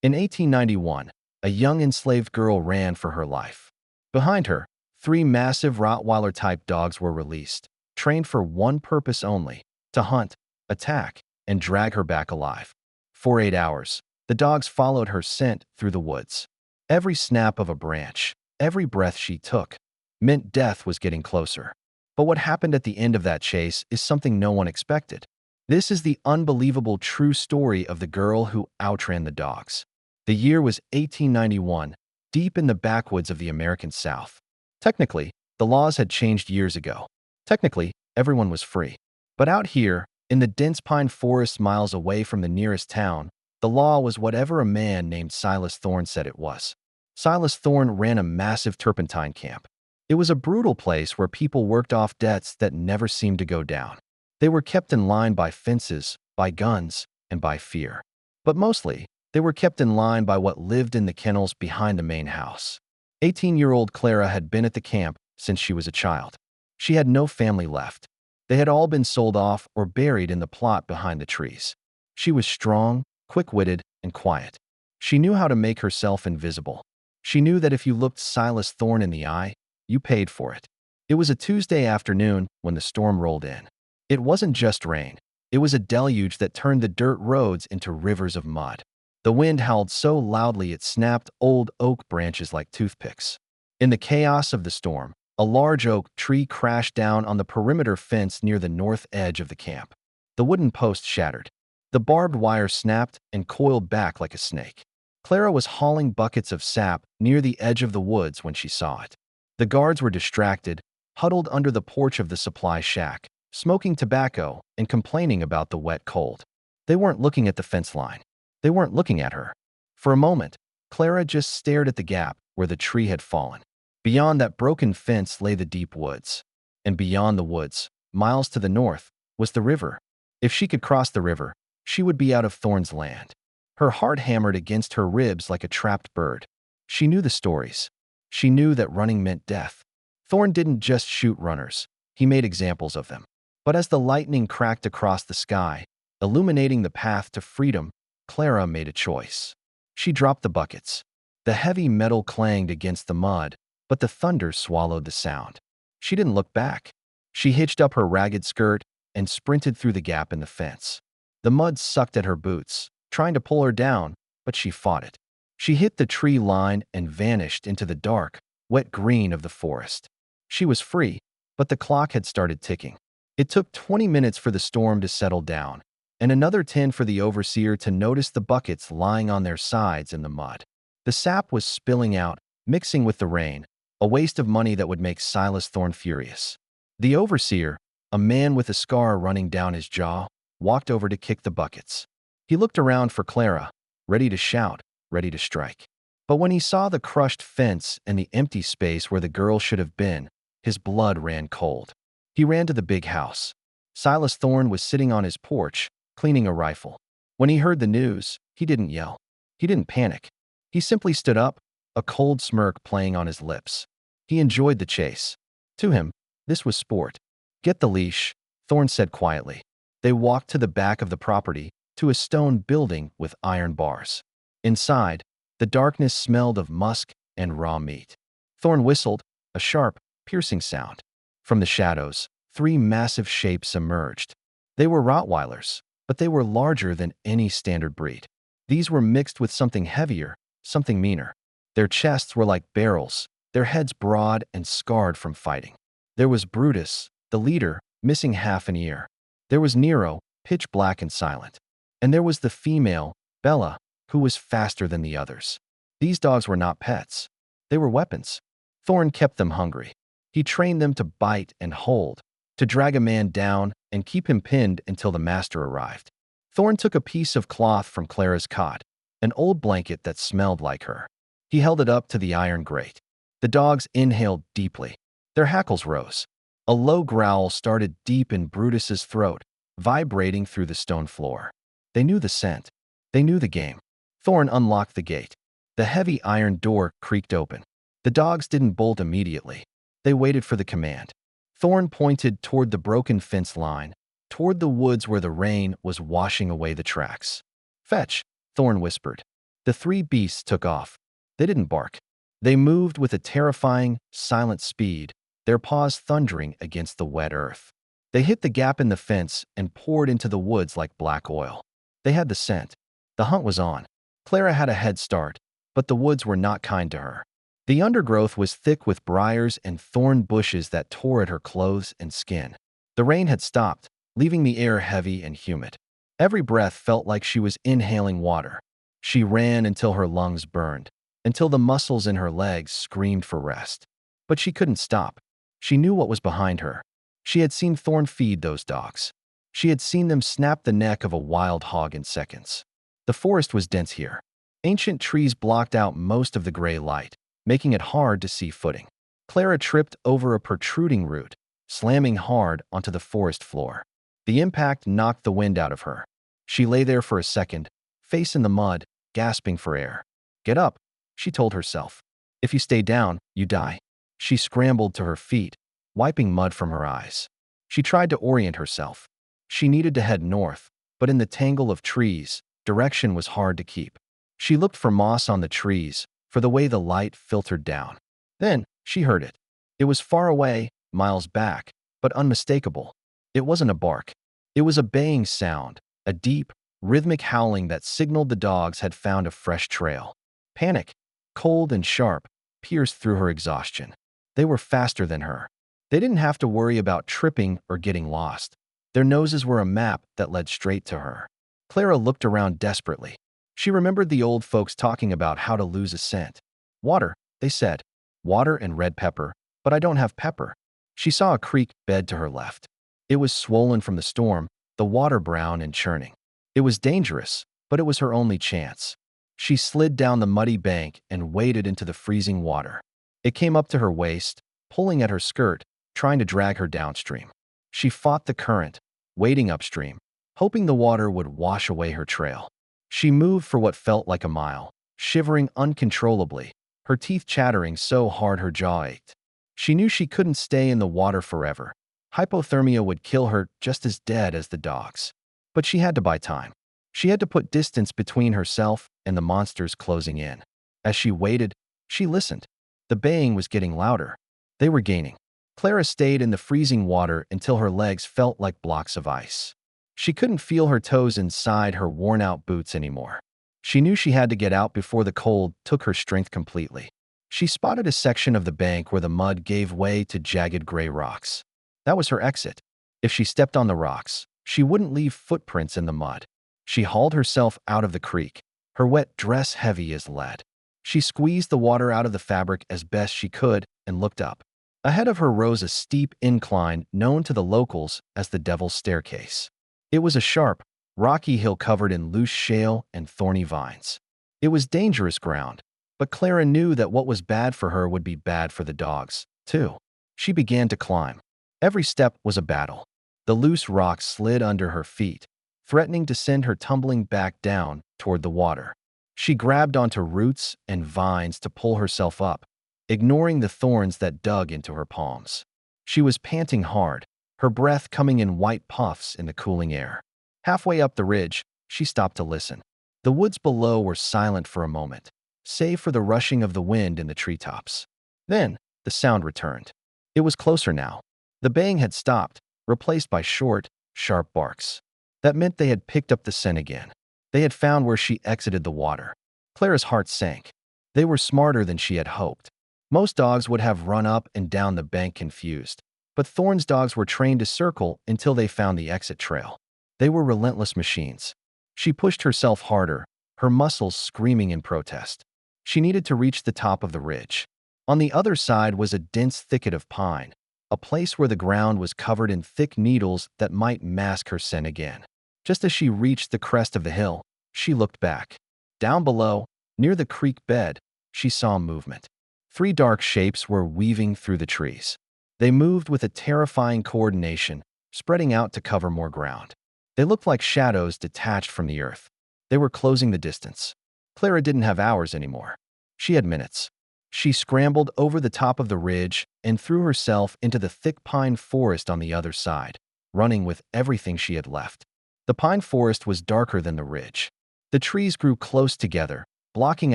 In 1891, a young enslaved girl ran for her life. Behind her, three massive Rottweiler-type dogs were released, trained for one purpose only: to hunt, attack, and drag her back alive. For 8 hours, the dogs followed her scent through the woods. Every snap of a branch, every breath she took, meant death was getting closer. But what happened at the end of that chase is something no one expected. This is the unbelievable true story of the girl who outran the dogs. The year was 1891, deep in the backwoods of the American South. Technically, the laws had changed years ago. Technically, everyone was free. But out here, in the dense pine forest miles away from the nearest town, the law was whatever a man named Silas Thorne said it was. Silas Thorne ran a massive turpentine camp. It was a brutal place where people worked off debts that never seemed to go down. They were kept in line by fences, by guns, and by fear. But mostly, they were kept in line by what lived in the kennels behind the main house. 18-year-old Clara had been at the camp since she was a child. She had no family left. They had all been sold off or buried in the plot behind the trees. She was strong, quick-witted, and quiet. She knew how to make herself invisible. She knew that if you looked Silas Thorne in the eye, you paid for it. It was a Tuesday afternoon when the storm rolled in. It wasn't just rain. It was a deluge that turned the dirt roads into rivers of mud. The wind howled so loudly it snapped old oak branches like toothpicks. In the chaos of the storm, a large oak tree crashed down on the perimeter fence near the north edge of the camp. The wooden post shattered. The barbed wire snapped and coiled back like a snake. Clara was hauling buckets of sap near the edge of the woods when she saw it. The guards were distracted, huddled under the porch of the supply shack, smoking tobacco and complaining about the wet cold. They weren't looking at the fence line. They weren't looking at her. For a moment, Clara just stared at the gap where the tree had fallen. Beyond that broken fence lay the deep woods. And beyond the woods, miles to the north, was the river. If she could cross the river, she would be out of Thorne's land. Her heart hammered against her ribs like a trapped bird. She knew the stories. She knew that running meant death. Thorne didn't just shoot runners. He made examples of them. But as the lightning cracked across the sky, illuminating the path to freedom, Clara made a choice. She dropped the buckets. The heavy metal clanged against the mud, but the thunder swallowed the sound. She didn't look back. She hitched up her ragged skirt and sprinted through the gap in the fence. The mud sucked at her boots, trying to pull her down, but she fought it. She hit the tree line and vanished into the dark, wet green of the forest. She was free, but the clock had started ticking. It took 20 minutes for the storm to settle down, and another 10 for the overseer to notice the buckets lying on their sides in the mud. The sap was spilling out, mixing with the rain, a waste of money that would make Silas Thorne furious. The overseer, a man with a scar running down his jaw, walked over to kick the buckets. He looked around for Clara, ready to shout, ready to strike. But when he saw the crushed fence and the empty space where the girl should have been, his blood ran cold. He ran to the big house. Silas Thorne was sitting on his porch, cleaning a rifle. When he heard the news, he didn't yell. He didn't panic. He simply stood up, a cold smirk playing on his lips. He enjoyed the chase. To him, this was sport. "Get the leash," Thorne said quietly. They walked to the back of the property, to a stone building with iron bars. Inside, the darkness smelled of musk and raw meat. Thorne whistled, a sharp, piercing sound. From the shadows, three massive shapes emerged. They were Rottweilers, but they were larger than any standard breed. These were mixed with something heavier, something meaner. Their chests were like barrels, their heads broad and scarred from fighting. There was Brutus, the leader, missing half an ear. There was Nero, pitch black and silent. And there was the female, Bella, who was faster than the others. These dogs were not pets. They were weapons. Thorne kept them hungry. He trained them to bite and hold, to drag a man down and keep him pinned until the master arrived. Thorne took a piece of cloth from Clara's cot, an old blanket that smelled like her. He held it up to the iron grate. The dogs inhaled deeply. Their hackles rose. A low growl started deep in Brutus's throat, vibrating through the stone floor. They knew the scent. They knew the game. Thorne unlocked the gate. The heavy iron door creaked open. The dogs didn't bolt immediately. They waited for the command. Thorne pointed toward the broken fence line, toward the woods where the rain was washing away the tracks. "Fetch," Thorne whispered. The three beasts took off. They didn't bark. They moved with a terrifying, silent speed, their paws thundering against the wet earth. They hit the gap in the fence and poured into the woods like black oil. They had the scent. The hunt was on. Clara had a head start, but the woods were not kind to her. The undergrowth was thick with briars and thorn bushes that tore at her clothes and skin. The rain had stopped, leaving the air heavy and humid. Every breath felt like she was inhaling water. She ran until her lungs burned, until the muscles in her legs screamed for rest. But she couldn't stop. She knew what was behind her. She had seen Thorn feed those dogs. She had seen them snap the neck of a wild hog in seconds. The forest was dense here. Ancient trees blocked out most of the gray light, making it hard to see footing. Clara tripped over a protruding root, slamming hard onto the forest floor. The impact knocked the wind out of her. She lay there for a second, face in the mud, gasping for air. "Get up," she told herself. "If you stay down, you die." She scrambled to her feet, wiping mud from her eyes. She tried to orient herself. She needed to head north, but in the tangle of trees, direction was hard to keep. She looked for moss on the trees, for the way the light filtered down. Then she heard it. It was far away, miles back, but unmistakable. It wasn't a bark. It was a baying sound, a deep, rhythmic howling that signaled the dogs had found a fresh trail. Panic, cold and sharp, pierced through her exhaustion. They were faster than her. They didn't have to worry about tripping or getting lost. Their noses were a map that led straight to her. Clara looked around desperately. She remembered the old folks talking about how to lose a scent. "Water," they said. "Water and red pepper, but I don't have pepper." She saw a creek bed to her left. It was swollen from the storm, the water brown and churning. It was dangerous, but it was her only chance. She slid down the muddy bank and waded into the freezing water. It came up to her waist, pulling at her skirt, trying to drag her downstream. She fought the current, wading upstream, hoping the water would wash away her trail. She moved for what felt like a mile, shivering uncontrollably, her teeth chattering so hard her jaw ached. She knew she couldn't stay in the water forever. Hypothermia would kill her just as dead as the dogs. But she had to buy time. She had to put distance between herself and the monsters closing in. As she waited, she listened. The baying was getting louder. They were gaining. Clara stayed in the freezing water until her legs felt like blocks of ice. She couldn't feel her toes inside her worn-out boots anymore. She knew she had to get out before the cold took her strength completely. She spotted a section of the bank where the mud gave way to jagged gray rocks. That was her exit. If she stepped on the rocks, she wouldn't leave footprints in the mud. She hauled herself out of the creek, her wet dress heavy as lead. She squeezed the water out of the fabric as best she could and looked up. Ahead of her rose a steep incline known to the locals as the Devil's Staircase. It was a sharp, rocky hill covered in loose shale and thorny vines. It was dangerous ground, but Clara knew that what was bad for her would be bad for the dogs, too. She began to climb. Every step was a battle. The loose rocks slid under her feet, threatening to send her tumbling back down toward the water. She grabbed onto roots and vines to pull herself up, ignoring the thorns that dug into her palms. She was panting hard, her breath coming in white puffs in the cooling air. Halfway up the ridge, she stopped to listen. The woods below were silent for a moment, save for the rushing of the wind in the treetops. Then, the sound returned. It was closer now. The baying had stopped, replaced by short, sharp barks. That meant they had picked up the scent again. They had found where she exited the water. Clara's heart sank. They were smarter than she had hoped. Most dogs would have run up and down the bank confused, but Thorn's dogs were trained to circle until they found the exit trail. They were relentless machines. She pushed herself harder, her muscles screaming in protest. She needed to reach the top of the ridge. On the other side was a dense thicket of pine, a place where the ground was covered in thick needles that might mask her scent again. Just as she reached the crest of the hill, she looked back. Down below, near the creek bed, she saw movement. 3 dark shapes were weaving through the trees. They moved with a terrifying coordination, spreading out to cover more ground. They looked like shadows detached from the earth. They were closing the distance. Clara didn't have hours anymore. She had minutes. She scrambled over the top of the ridge and threw herself into the thick pine forest on the other side, running with everything she had left. The pine forest was darker than the ridge. The trees grew close together, blocking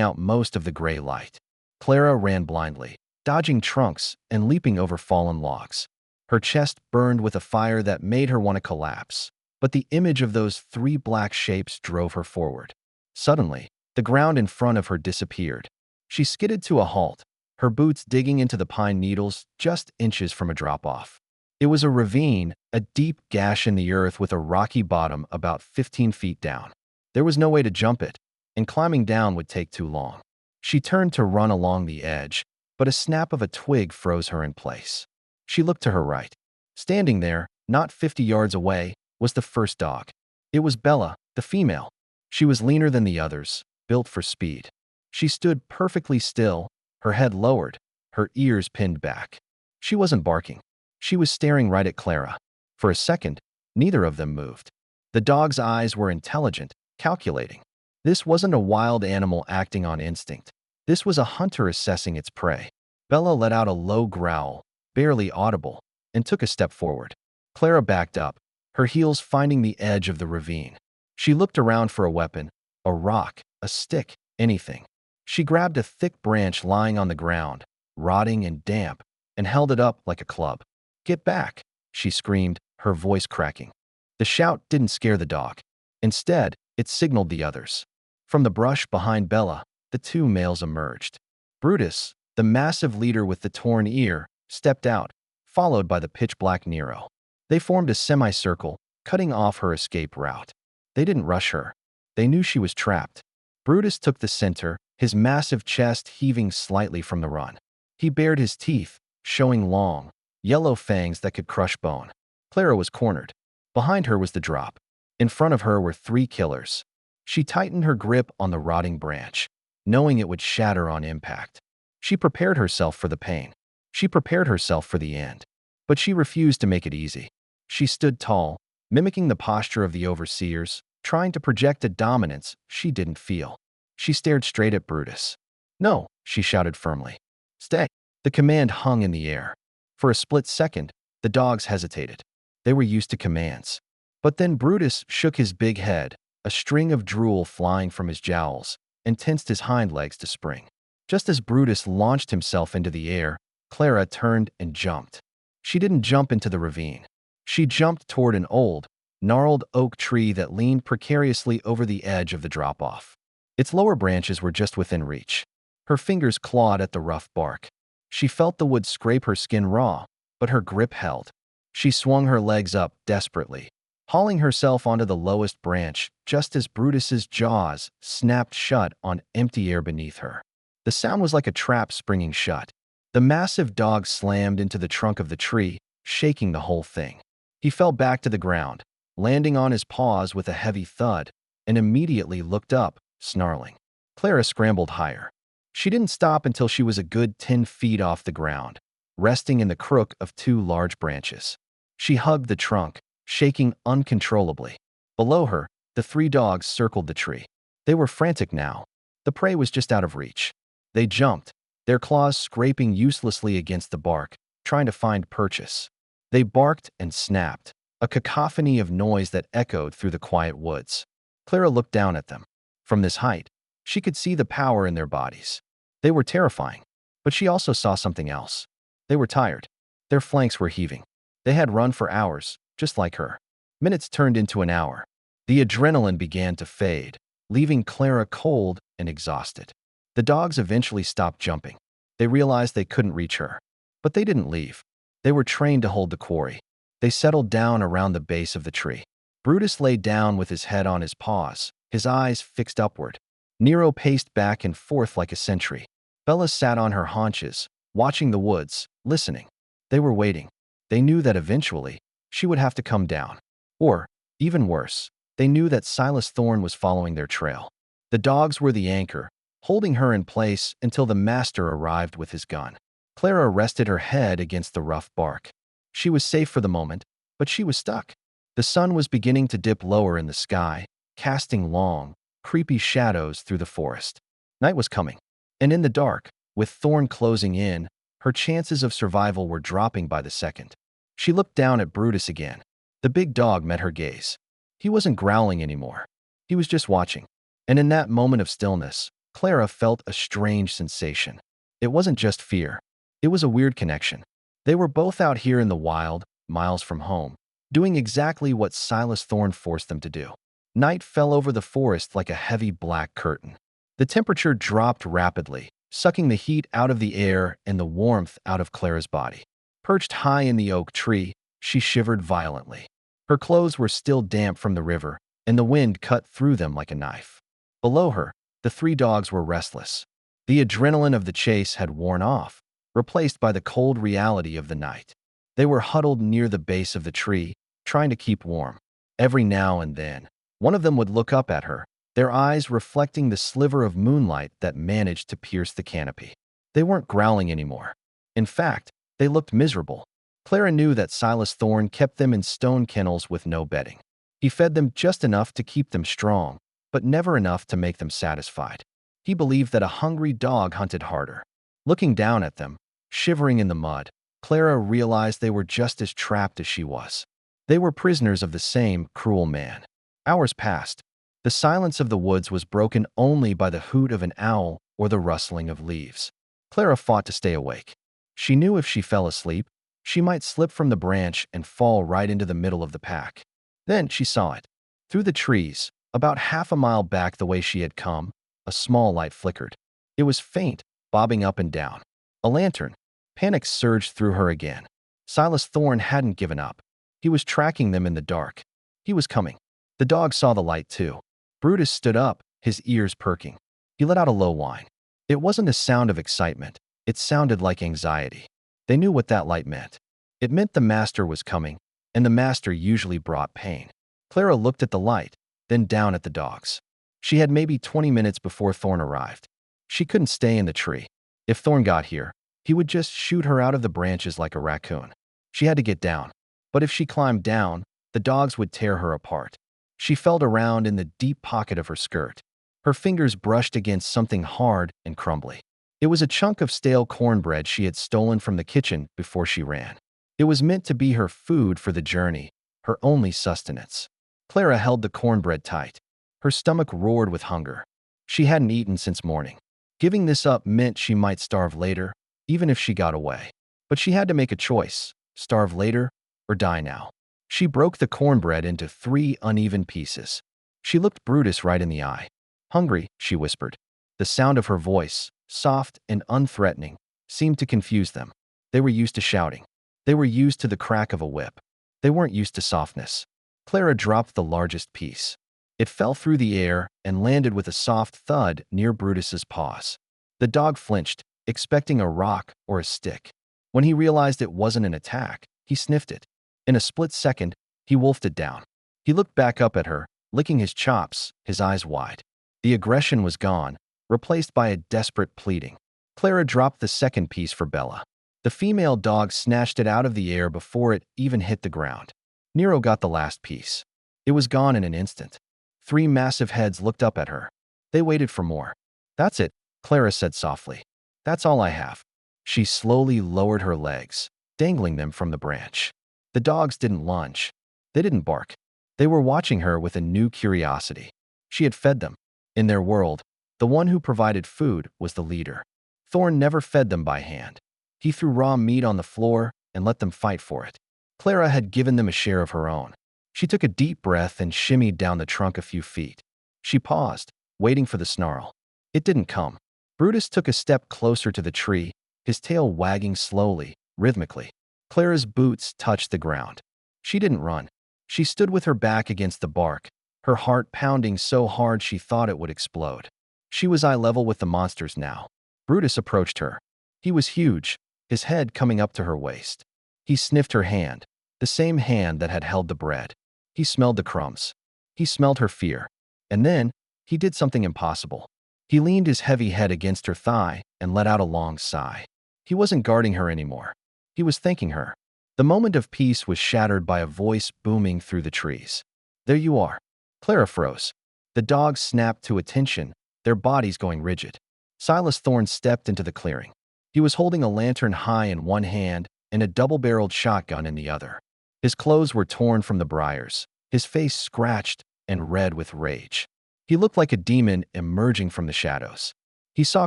out most of the gray light. Clara ran blindly, dodging trunks and leaping over fallen logs. Her chest burned with a fire that made her want to collapse, but the image of those three black shapes drove her forward. Suddenly, the ground in front of her disappeared. She skidded to a halt, her boots digging into the pine needles just inches from a drop-off. It was a ravine, a deep gash in the earth with a rocky bottom about 15 feet down. There was no way to jump it, and climbing down would take too long. She turned to run along the edge, but a snap of a twig froze her in place. She looked to her right. Standing there, not 50 yards away, was the first dog. It was Bella, the female. She was leaner than the others, built for speed. She stood perfectly still, her head lowered, her ears pinned back. She wasn't barking. She was staring right at Clara. For a second, neither of them moved. The dog's eyes were intelligent, calculating. This wasn't a wild animal acting on instinct. This was a hunter assessing its prey. Bella let out a low growl, barely audible, and took a step forward. Clara backed up, her heels finding the edge of the ravine. She looked around for a weapon, a rock, a stick, anything. She grabbed a thick branch lying on the ground, rotting and damp, and held it up like a club. "Get back!" she screamed, her voice cracking. The shout didn't scare the dog. Instead, it signaled the others. From the brush behind Bella, the two males emerged. Brutus, the massive leader with the torn ear, stepped out, followed by the pitch-black Nero. They formed a semicircle, cutting off her escape route. They didn't rush her. They knew she was trapped. Brutus took the center, his massive chest heaving slightly from the run. He bared his teeth, showing long, yellow fangs that could crush bone. Clara was cornered. Behind her was the drop. In front of her were three killers. She tightened her grip on the rotting branch, knowing it would shatter on impact. She prepared herself for the pain. She prepared herself for the end. But she refused to make it easy. She stood tall, mimicking the posture of the overseers, trying to project a dominance she didn't feel. She stared straight at Brutus. "No," she shouted firmly. "Stay." The command hung in the air. For a split second, the dogs hesitated. They were used to commands. But then Brutus shook his big head, a string of drool flying from his jowls, and tensed his hind legs to spring. Just as Brutus launched himself into the air, Clara turned and jumped. She didn't jump into the ravine. She jumped toward an old, gnarled oak tree that leaned precariously over the edge of the drop-off. Its lower branches were just within reach. Her fingers clawed at the rough bark. She felt the wood scrape her skin raw, but her grip held. She swung her legs up desperately, hauling herself onto the lowest branch just as Brutus's jaws snapped shut on empty air beneath her. The sound was like a trap springing shut. The massive dog slammed into the trunk of the tree, shaking the whole thing. He fell back to the ground, landing on his paws with a heavy thud, and immediately looked up, snarling. Clara scrambled higher. She didn't stop until she was a good 10 feet off the ground, resting in the crook of two large branches. She hugged the trunk, shaking uncontrollably. Below her, the three dogs circled the tree. They were frantic now. The prey was just out of reach. They jumped, their claws scraping uselessly against the bark, trying to find purchase. They barked and snapped, a cacophony of noise that echoed through the quiet woods. Clara looked down at them. From this height, she could see the power in their bodies. They were terrifying, but she also saw something else. They were tired. Their flanks were heaving. They had run for hours, just like her. Minutes turned into an hour. The adrenaline began to fade, leaving Clara cold and exhausted. The dogs eventually stopped jumping. They realized they couldn't reach her. But they didn't leave. They were trained to hold the quarry. They settled down around the base of the tree. Brutus lay down with his head on his paws, his eyes fixed upward. Nero paced back and forth like a sentry. Bella sat on her haunches, watching the woods, listening. They were waiting. They knew that eventually, she would have to come down. Or, even worse, they knew that Silas Thorne was following their trail. The dogs were the anchor, holding her in place until the master arrived with his gun. Clara rested her head against the rough bark. She was safe for the moment, but she was stuck. The sun was beginning to dip lower in the sky, casting long, creepy shadows through the forest. Night was coming, and in the dark, with Thorne closing in, her chances of survival were dropping by the second. She looked down at Brutus again. The big dog met her gaze. He wasn't growling anymore. He was just watching. And in that moment of stillness, Clara felt a strange sensation. It wasn't just fear. It was a weird connection. They were both out here in the wild, miles from home, doing exactly what Silas Thorne forced them to do. Night fell over the forest like a heavy black curtain. The temperature dropped rapidly, sucking the heat out of the air and the warmth out of Clara's body. Perched high in the oak tree, she shivered violently. Her clothes were still damp from the river, and the wind cut through them like a knife. Below her, the three dogs were restless. The adrenaline of the chase had worn off, replaced by the cold reality of the night. They were huddled near the base of the tree, trying to keep warm. Every now and then, one of them would look up at her, their eyes reflecting the sliver of moonlight that managed to pierce the canopy. They weren't growling anymore. In fact, they looked miserable. Clara knew that Silas Thorne kept them in stone kennels with no bedding. He fed them just enough to keep them strong, but never enough to make them satisfied. He believed that a hungry dog hunted harder. Looking down at them, shivering in the mud, Clara realized they were just as trapped as she was. They were prisoners of the same cruel man. Hours passed. The silence of the woods was broken only by the hoot of an owl or the rustling of leaves. Clara fought to stay awake. She knew if she fell asleep, she might slip from the branch and fall right into the middle of the pack. Then she saw it. Through the trees, about half a mile back the way she had come, a small light flickered. It was faint, bobbing up and down. A lantern. Panic surged through her again. Silas Thorne hadn't given up. He was tracking them in the dark. He was coming. The dog saw the light too. Brutus stood up, his ears perking. He let out a low whine. It wasn't a sound of excitement. It sounded like anxiety. They knew what that light meant. It meant the master was coming, and the master usually brought pain. Clara looked at the light, then down at the dogs. She had maybe 20 minutes before Thorne arrived. She couldn't stay in the tree. If Thorne got here, he would just shoot her out of the branches like a raccoon. She had to get down. But if she climbed down, the dogs would tear her apart. She felt around in the deep pocket of her skirt. Her fingers brushed against something hard and crumbly. It was a chunk of stale cornbread she had stolen from the kitchen before she ran. It was meant to be her food for the journey, her only sustenance. Clara held the cornbread tight. Her stomach roared with hunger. She hadn't eaten since morning. Giving this up meant she might starve later, even if she got away. But she had to make a choice, starve later or die now. She broke the cornbread into 3 uneven pieces. She looked Brutus right in the eye. "Hungry," she whispered. The sound of her voice, soft and unthreatening, seemed to confuse them. They were used to shouting. They were used to the crack of a whip. They weren't used to softness. Clara dropped the largest piece. It fell through the air and landed with a soft thud near Brutus's paws. The dog flinched, expecting a rock or a stick. When he realized it wasn't an attack, he sniffed it. In a split second, he wolfed it down. He looked back up at her, licking his chops, his eyes wide. The aggression was gone, replaced by a desperate pleading. Clara dropped the second piece for Bella. The female dog snatched it out of the air before it even hit the ground. Nero got the last piece. It was gone in an instant. 3 massive heads looked up at her. They waited for more. "That's it," Clara said softly. "That's all I have." She slowly lowered her legs, dangling them from the branch. The dogs didn't lunge. They didn't bark. They were watching her with a new curiosity. She had fed them. In their world, the one who provided food was the leader. Thorne never fed them by hand. He threw raw meat on the floor and let them fight for it. Clara had given them a share of her own. She took a deep breath and shimmied down the trunk a few feet. She paused, waiting for the snarl. It didn't come. Brutus took a step closer to the tree, his tail wagging slowly, rhythmically. Clara's boots touched the ground. She didn't run. She stood with her back against the bark, her heart pounding so hard she thought it would explode. She was eye level with the monsters now. Brutus approached her. He was huge, his head coming up to her waist. He sniffed her hand, the same hand that had held the bread. He smelled the crumbs. He smelled her fear. And then, he did something impossible. He leaned his heavy head against her thigh and let out a long sigh. He wasn't guarding her anymore. He was thanking her. The moment of peace was shattered by a voice booming through the trees. "There you are." Clara froze. The dogs snapped to attention, their bodies going rigid. Silas Thorne stepped into the clearing. He was holding a lantern high in one hand and a double-barreled shotgun in the other. His clothes were torn from the briars, his face scratched and red with rage. He looked like a demon emerging from the shadows. He saw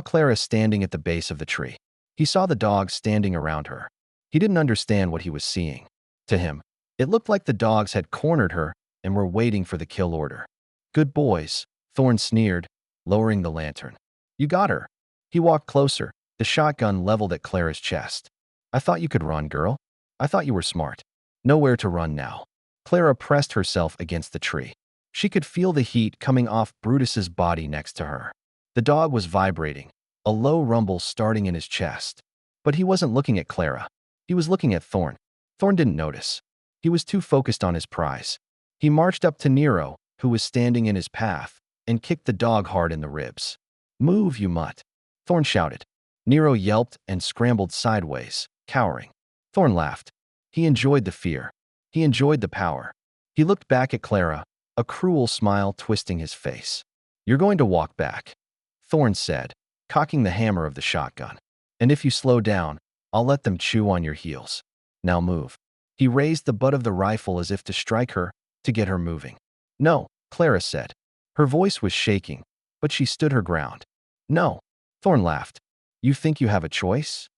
Clara standing at the base of the tree. He saw the dogs standing around her. He didn't understand what he was seeing. To him, it looked like the dogs had cornered her and were waiting for the kill order. "Good boys," Thorn sneered, lowering the lantern. "You got her." He walked closer, the shotgun leveled at Clara's chest. "I thought you could run, girl. I thought you were smart. Nowhere to run now." Clara pressed herself against the tree. She could feel the heat coming off Brutus's body next to her. The dog was vibrating, a low rumble starting in his chest. But he wasn't looking at Clara. He was looking at Thorn. Thorn didn't notice. He was too focused on his prize. He marched up to Nero, who was standing in his path, and kicked the dog hard in the ribs. "Move, you mutt," Thorn shouted. Nero yelped and scrambled sideways, cowering. Thorn laughed. He enjoyed the fear. He enjoyed the power. He looked back at Clara, a cruel smile twisting his face. "You're going to walk back," Thorn said, cocking the hammer of the shotgun. "And if you slow down, I'll let them chew on your heels. Now move." He raised the butt of the rifle as if to strike her, to get her moving. "No," Clara said. Her voice was shaking, but she stood her ground. "No." Thorn laughed. "You think you have a choice?"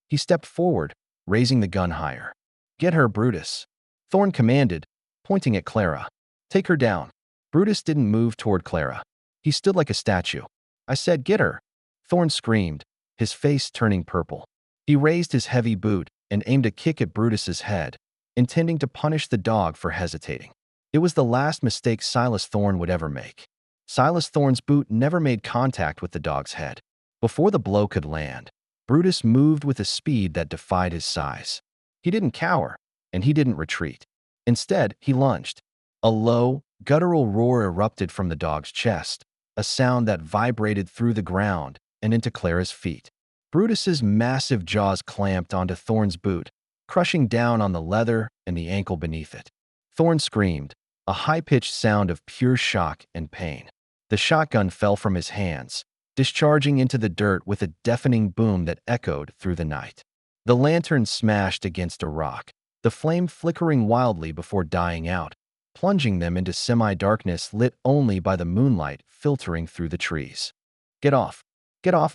He stepped forward, raising the gun higher. "Get her, Brutus," Thorn commanded, pointing at Clara. "Take her down." Brutus didn't move toward Clara. He stood like a statue. "I said get her," Thorn screamed, his face turning purple. He raised his heavy boot and aimed a kick at Brutus's head, intending to punish the dog for hesitating. It was the last mistake Silas Thorn would ever make. Silas Thorn's boot never made contact with the dog's head. Before the blow could land, Brutus moved with a speed that defied his size. He didn't cower, and he didn't retreat. Instead, he lunged. A low, guttural roar erupted from the dog's chest, a sound that vibrated through the ground and into Clara's feet. Brutus's massive jaws clamped onto Thorn's boot, crushing down on the leather and the ankle beneath it. Thorn screamed, a high-pitched sound of pure shock and pain. The shotgun fell from his hands, discharging into the dirt with a deafening boom that echoed through the night. The lantern smashed against a rock, the flame flickering wildly before dying out, plunging them into semi-darkness lit only by the moonlight filtering through the trees. Get off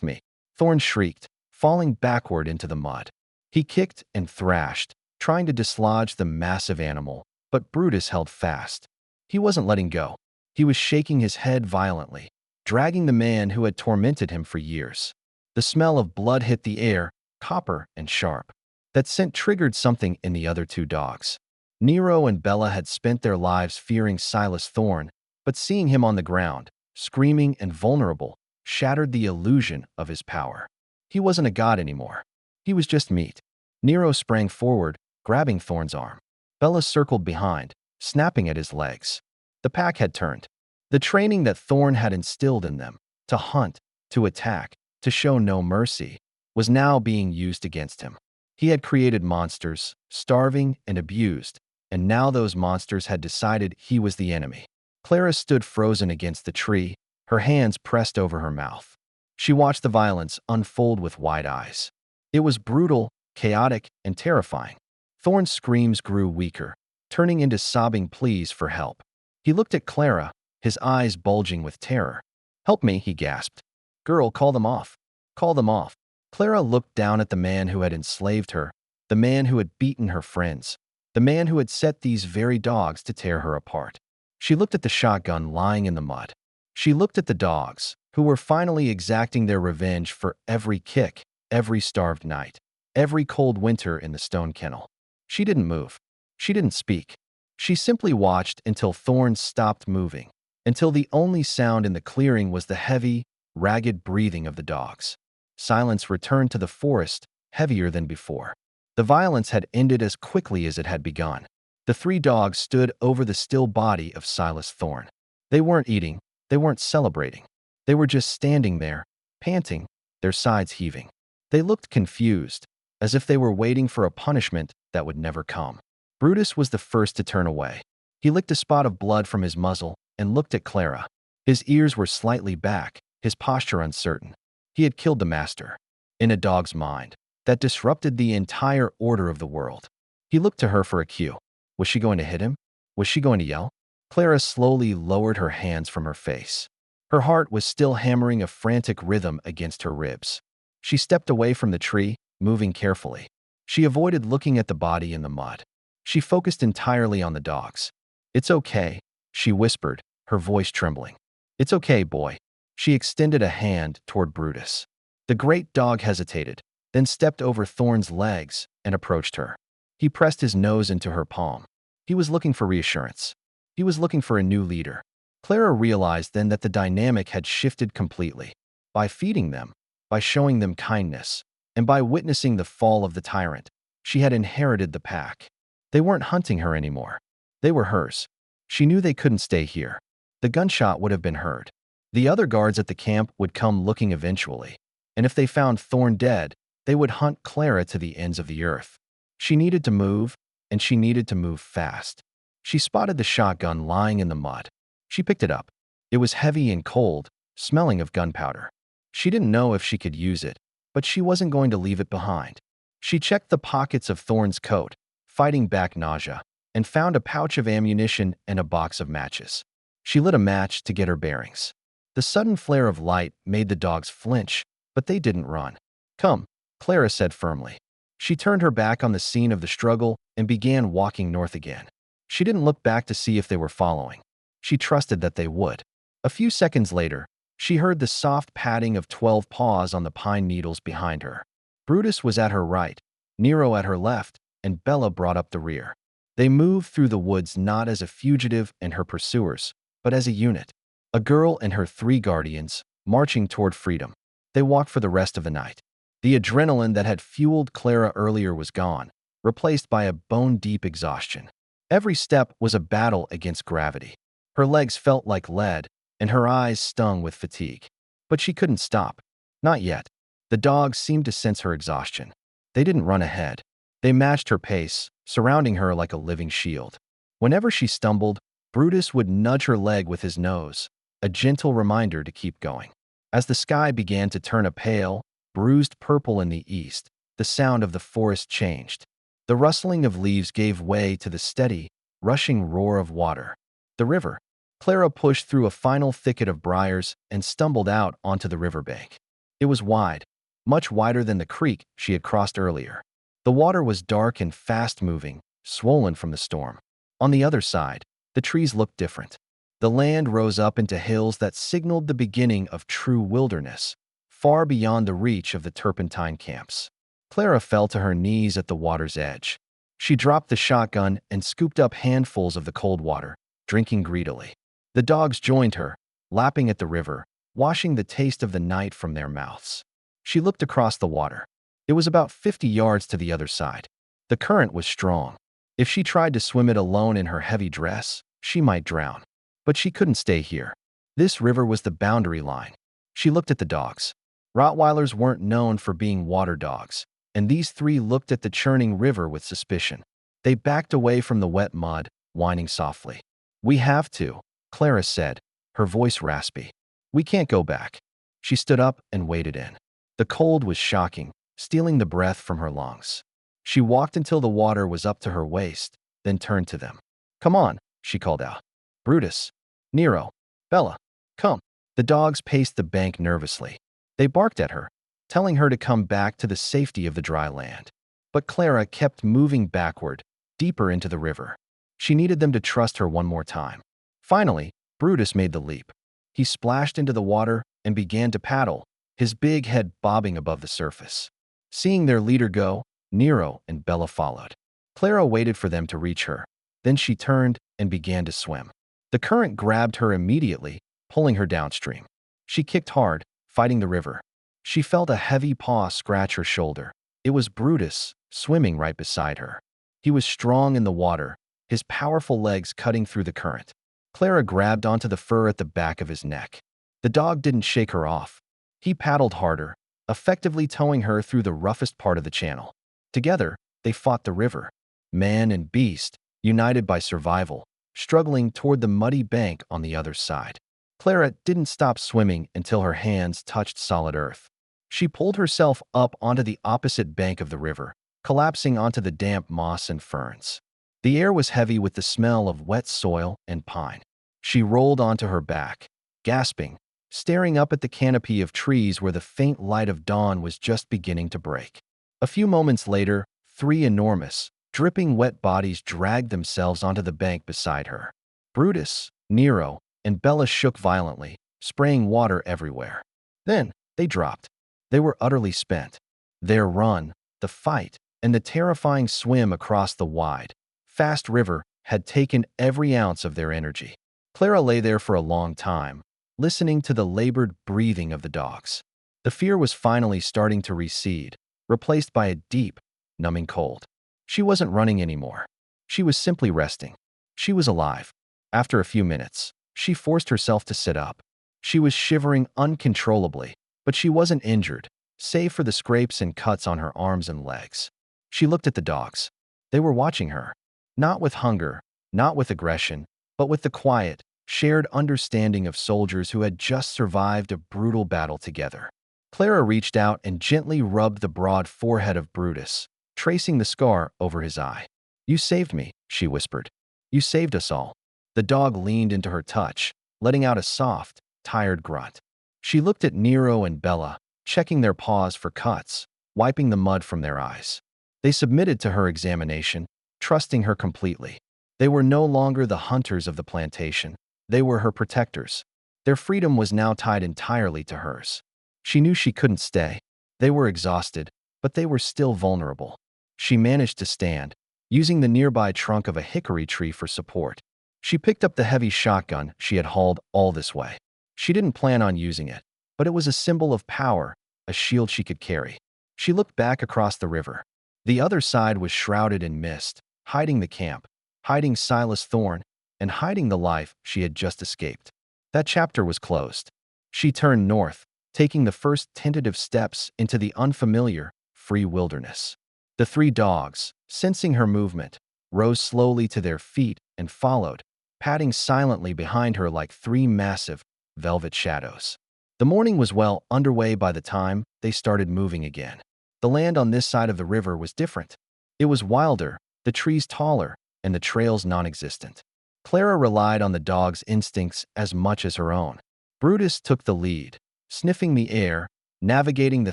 me," Thorn shrieked, falling backward into the mud. He kicked and thrashed, trying to dislodge the massive animal, but Brutus held fast. He wasn't letting go. He was shaking his head violently, dragging the man who had tormented him for years. The smell of blood hit the air, copper and sharp. That scent triggered something in the other two dogs. Nero and Bella had spent their lives fearing Silas Thorn, but seeing him on the ground, screaming and vulnerable, shattered the illusion of his power. He wasn't a god anymore. He was just meat. Nero sprang forward, grabbing Thorn's arm. Bella circled behind, snapping at his legs. The pack had turned. The training that Thorn had instilled in them, to hunt, to attack, to show no mercy, was now being used against him. He had created monsters, starving and abused, and now those monsters had decided he was the enemy. Clara stood frozen against the tree, her hands pressed over her mouth. She watched the violence unfold with wide eyes. It was brutal, chaotic, and terrifying. Thorn's screams grew weaker, turning into sobbing pleas for help. He looked at Clara, his eyes bulging with terror. "Help me," he gasped. "Girl, call them off. Call them off." Clara looked down at the man who had enslaved her, the man who had beaten her friends, the man who had set these very dogs to tear her apart. She looked at the shotgun lying in the mud. She looked at the dogs, who were finally exacting their revenge for every kick, every starved night, every cold winter in the stone kennel. She didn't move. She didn't speak. She simply watched until Thorn stopped moving, until the only sound in the clearing was the heavy, ragged breathing of the dogs. Silence returned to the forest, heavier than before. The violence had ended as quickly as it had begun. The three dogs stood over the still body of Silas Thorn. They weren't eating. They weren't celebrating. They were just standing there, panting, their sides heaving. They looked confused, as if they were waiting for a punishment that would never come. Brutus was the first to turn away. He licked a spot of blood from his muzzle and looked at Clara. His ears were slightly back, his posture uncertain. He had killed the master. In a dog's mind, that disrupted the entire order of the world. He looked to her for a cue. Was she going to hit him? Was she going to yell? Clara slowly lowered her hands from her face. Her heart was still hammering a frantic rhythm against her ribs. She stepped away from the tree, moving carefully. She avoided looking at the body in the mud. She focused entirely on the dogs. "It's okay," she whispered, her voice trembling. "It's okay, boy." She extended a hand toward Brutus. The great dog hesitated, then stepped over Thorn's legs and approached her. He pressed his nose into her palm. He was looking for reassurance. He was looking for a new leader. Clara realized then that the dynamic had shifted completely. By feeding them, by showing them kindness, and by witnessing the fall of the tyrant, she had inherited the pack. They weren't hunting her anymore. They were hers. She knew they couldn't stay here. The gunshot would have been heard. The other guards at the camp would come looking eventually, and if they found Thorn dead, they would hunt Clara to the ends of the earth. She needed to move, and she needed to move fast. She spotted the shotgun lying in the mud. She picked it up. It was heavy and cold, smelling of gunpowder. She didn't know if she could use it, but she wasn't going to leave it behind. She checked the pockets of Thorn's coat, fighting back nausea, and found a pouch of ammunition and a box of matches. She lit a match to get her bearings. The sudden flare of light made the dogs flinch, but they didn't run. "Come," Clara said firmly. She turned her back on the scene of the struggle and began walking north again. She didn't look back to see if they were following. She trusted that they would. A few seconds later, she heard the soft padding of 12 paws on the pine needles behind her. Brutus was at her right, Nero at her left, and Bella brought up the rear. They moved through the woods not as a fugitive and her pursuers, but as a unit. A girl and her 3 guardians, marching toward freedom. They walked for the rest of the night. The adrenaline that had fueled Clara earlier was gone, replaced by a bone-deep exhaustion. Every step was a battle against gravity. Her legs felt like lead, and her eyes stung with fatigue. But she couldn't stop. Not yet. The dogs seemed to sense her exhaustion. They didn't run ahead. They matched her pace, surrounding her like a living shield. Whenever she stumbled, Brutus would nudge her leg with his nose, a gentle reminder to keep going. As the sky began to turn a pale, bruised purple in the east, the sound of the forest changed. The rustling of leaves gave way to the steady, rushing roar of water. The river. Clara pushed through a final thicket of briars and stumbled out onto the riverbank. It was wide, much wider than the creek she had crossed earlier. The water was dark and fast-moving, swollen from the storm. On the other side, the trees looked different. The land rose up into hills that signaled the beginning of true wilderness, far beyond the reach of the turpentine camps. Clara fell to her knees at the water's edge. She dropped the shotgun and scooped up handfuls of the cold water, drinking greedily. The dogs joined her, lapping at the river, washing the taste of the night from their mouths. She looked across the water. It was about 50 yards to the other side. The current was strong. If she tried to swim it alone in her heavy dress, she might drown. But she couldn't stay here. This river was the boundary line. She looked at the dogs. Rottweilers weren't known for being water dogs, and these 3 looked at the churning river with suspicion. They backed away from the wet mud, whining softly. "We have to," Clara said, her voice raspy. "We can't go back." She stood up and waded in. The cold was shocking, stealing the breath from her lungs. She walked until the water was up to her waist, then turned to them. "Come on," she called out. "Brutus, Nero, Bella, come." The dogs paced the bank nervously. They barked at her, telling her to come back to the safety of the dry land. But Clara kept moving backward, deeper into the river. She needed them to trust her one more time. Finally, Brutus made the leap. He splashed into the water and began to paddle, his big head bobbing above the surface. Seeing their leader go, Nero and Bella followed. Clara waited for them to reach her. Then she turned and began to swim. The current grabbed her immediately, pulling her downstream. She kicked hard, fighting the river. She felt a heavy paw scratch her shoulder. It was Brutus, swimming right beside her. He was strong in the water, his powerful legs cutting through the current. Clara grabbed onto the fur at the back of his neck. The dog didn't shake her off. He paddled harder, effectively towing her through the roughest part of the channel. Together, they fought the river, man and beast, united by survival, struggling toward the muddy bank on the other side. Clara didn't stop swimming until her hands touched solid earth. She pulled herself up onto the opposite bank of the river, collapsing onto the damp moss and ferns. The air was heavy with the smell of wet soil and pine. She rolled onto her back, gasping, staring up at the canopy of trees where the faint light of dawn was just beginning to break. A few moments later, three enormous, dripping wet bodies dragged themselves onto the bank beside her. Brutus, Nero, and Bella shook violently, spraying water everywhere. Then, they dropped. They were utterly spent. Their run, the fight, and the terrifying swim across the wide, fast river had taken every ounce of their energy. Clara lay there for a long time, listening to the labored breathing of the dogs. The fear was finally starting to recede, replaced by a deep, numbing cold. She wasn't running anymore. She was simply resting. She was alive. After a few minutes, she forced herself to sit up. She was shivering uncontrollably, but she wasn't injured, save for the scrapes and cuts on her arms and legs. She looked at the dogs. They were watching her, not with hunger, not with aggression, but with the quiet, shared understanding of soldiers who had just survived a brutal battle together. Clara reached out and gently rubbed the broad forehead of Brutus, tracing the scar over his eye. "You saved me," she whispered. "You saved us all." The dog leaned into her touch, letting out a soft, tired grunt. She looked at Nero and Bella, checking their paws for cuts, wiping the mud from their eyes. They submitted to her examination, trusting her completely. They were no longer the hunters of the plantation. They were her protectors. Their freedom was now tied entirely to hers. She knew she couldn't stay. They were exhausted, but they were still vulnerable. She managed to stand, using the nearby trunk of a hickory tree for support. She picked up the heavy shotgun she had hauled all this way. She didn't plan on using it, but it was a symbol of power, a shield she could carry. She looked back across the river. The other side was shrouded in mist, hiding the camp, hiding Silas Thorne, and hiding the life she had just escaped. That chapter was closed. She turned north, taking the first tentative steps into the unfamiliar, free wilderness. The three dogs, sensing her movement, rose slowly to their feet and followed, padding silently behind her like three massive, velvet shadows. The morning was well underway by the time they started moving again. The land on this side of the river was different. It was wilder, the trees taller, and the trails non-existent. Clara relied on the dog's instincts as much as her own. Brutus took the lead, sniffing the air, navigating the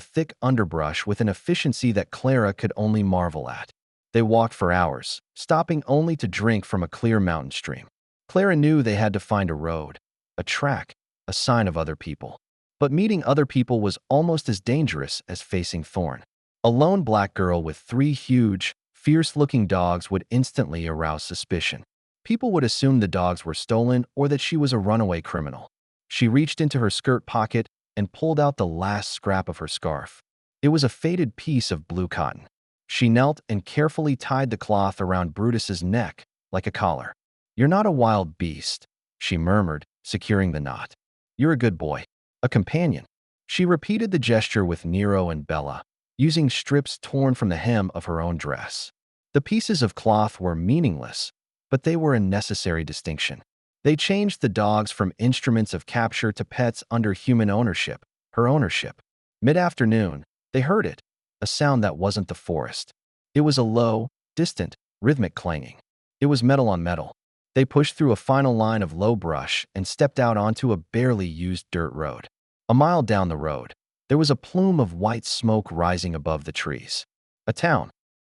thick underbrush with an efficiency that Clara could only marvel at. They walked for hours, stopping only to drink from a clear mountain stream. Clara knew they had to find a road, a track, a sign of other people. But meeting other people was almost as dangerous as facing Thorne. A lone black girl with three huge, fierce-looking dogs would instantly arouse suspicion. People would assume the dogs were stolen or that she was a runaway criminal. She reached into her skirt pocket and pulled out the last scrap of her scarf. It was a faded piece of blue cotton. She knelt and carefully tied the cloth around Brutus's neck like a collar. "You're not a wild beast," she murmured, securing the knot. "You're a good boy. A companion." She repeated the gesture with Nero and Bella, using strips torn from the hem of her own dress. The pieces of cloth were meaningless, but they were a necessary distinction. They changed the dogs from instruments of capture to pets under human ownership, her ownership. Mid-afternoon, they heard it, a sound that wasn't the forest. It was a low, distant, rhythmic clanging. It was metal on metal. They pushed through a final line of low brush and stepped out onto a barely used dirt road. A mile down the road, there was a plume of white smoke rising above the trees. A town.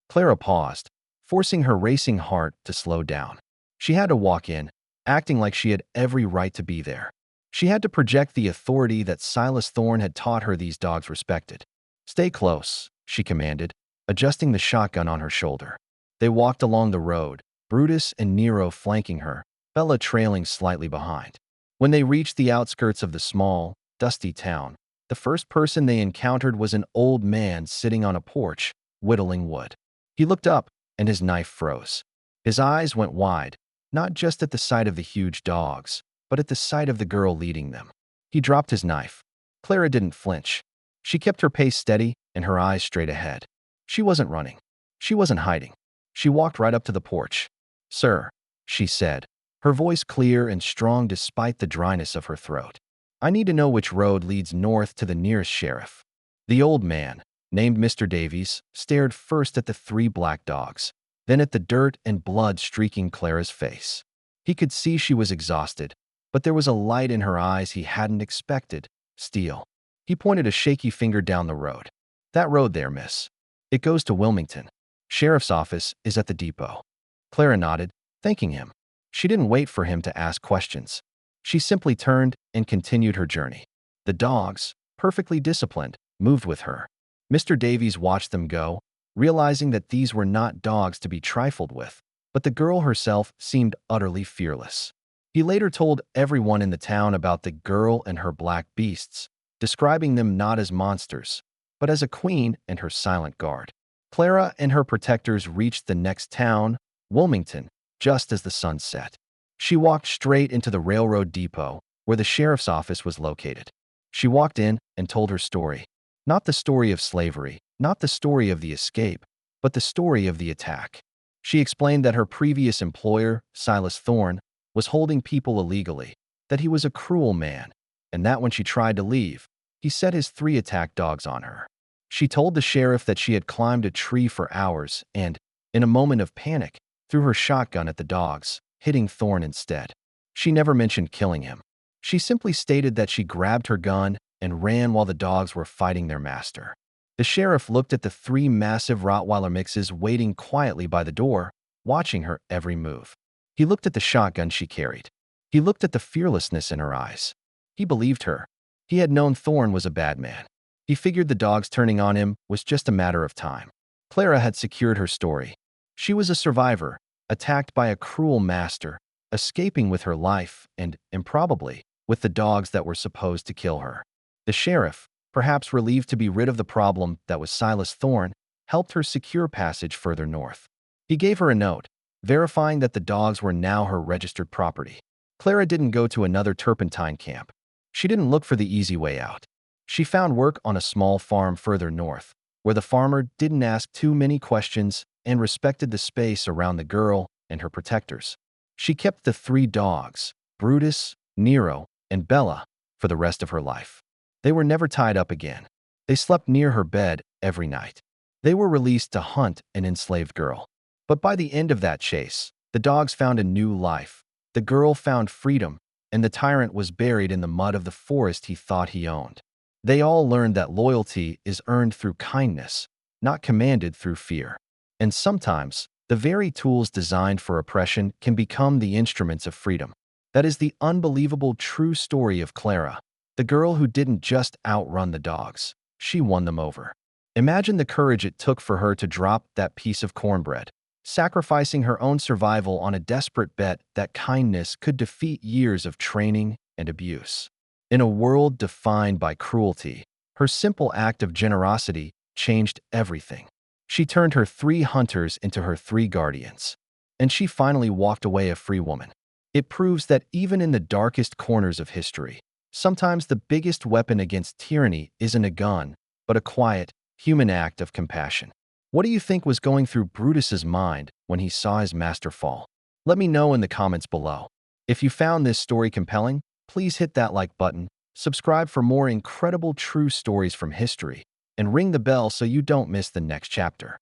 Clara paused, forcing her racing heart to slow down. She had to walk in, acting like she had every right to be there. She had to project the authority that Silas Thorne had taught her these dogs respected. "Stay close," she commanded, adjusting the shotgun on her shoulder. They walked along the road, Brutus and Nero flanking her, Bella trailing slightly behind. When they reached the outskirts of the small, dusty town, the first person they encountered was an old man sitting on a porch, whittling wood. He looked up, and his knife froze. His eyes went wide, not just at the sight of the huge dogs, but at the sight of the girl leading them. He dropped his knife. Clara didn't flinch. She kept her pace steady and her eyes straight ahead. She wasn't running. She wasn't hiding. She walked right up to the porch. "Sir," she said, her voice clear and strong despite the dryness of her throat. "I need to know which road leads north to the nearest sheriff." The old man, named Mr. Davies, stared first at the three black dogs, then at the dirt and blood streaking Clara's face. He could see she was exhausted, but there was a light in her eyes he hadn't expected. Steel. He pointed a shaky finger down the road. That road there, miss. It goes to Wilmington. Sheriff's office is at the depot. Clara nodded, thanking him. She didn't wait for him to ask questions. She simply turned and continued her journey. The dogs, perfectly disciplined, moved with her. Mr. Davies watched them go, realizing that these were not dogs to be trifled with, but the girl herself seemed utterly fearless. He later told everyone in the town about the girl and her black beasts, describing them not as monsters, but as a queen and her silent guard. Clara and her protectors reached the next town, Wilmington, just as the sun set. She walked straight into the railroad depot, where the sheriff's office was located. She walked in and told her story. Not the story of slavery, not the story of the escape, but the story of the attack. She explained that her previous employer, Silas Thorne, was holding people illegally, that he was a cruel man, and that when she tried to leave, he set his 3 attack dogs on her. She told the sheriff that she had climbed a tree for hours and, in a moment of panic, threw her shotgun at the dogs, hitting Thorne instead. She never mentioned killing him. She simply stated that she grabbed her gun and ran while the dogs were fighting their master. The sheriff looked at the 3 massive Rottweiler mixes waiting quietly by the door, watching her every move. He looked at the shotgun she carried. He looked at the fearlessness in her eyes. He believed her. He had known Thorne was a bad man. He figured the dogs turning on him was just a matter of time. Clara had secured her story. She was a survivor, attacked by a cruel master, escaping with her life and, improbably, with the dogs that were supposed to kill her. The sheriff, perhaps relieved to be rid of the problem that was Silas Thorne, helped her secure passage further north. He gave her a note, verifying that the dogs were now her registered property. Clara didn't go to another turpentine camp. She didn't look for the easy way out. She found work on a small farm further north, where the farmer didn't ask too many questions and respected the space around the girl and her protectors. She kept the 3 dogs, Brutus, Nero, and Bella, for the rest of her life. They were never tied up again. They slept near her bed every night. They were released to hunt an enslaved girl. But by the end of that chase, the dogs found a new life. The girl found freedom, and the tyrant was buried in the mud of the forest he thought he owned. They all learned that loyalty is earned through kindness, not commanded through fear. And sometimes, the very tools designed for oppression can become the instruments of freedom. That is the unbelievable true story of Clara, the girl who didn't just outrun the dogs. She won them over. Imagine the courage it took for her to drop that piece of cornbread, sacrificing her own survival on a desperate bet that kindness could defeat years of training and abuse. In a world defined by cruelty, her simple act of generosity changed everything. She turned her 3 hunters into her 3 guardians, and she finally walked away a free woman. It proves that even in the darkest corners of history, sometimes the biggest weapon against tyranny isn't a gun, but a quiet, human act of compassion. What do you think was going through Brutus's mind when he saw his master fall? Let me know in the comments below. If you found this story compelling, please hit that like button, subscribe for more incredible true stories from history, and ring the bell so you don't miss the next chapter.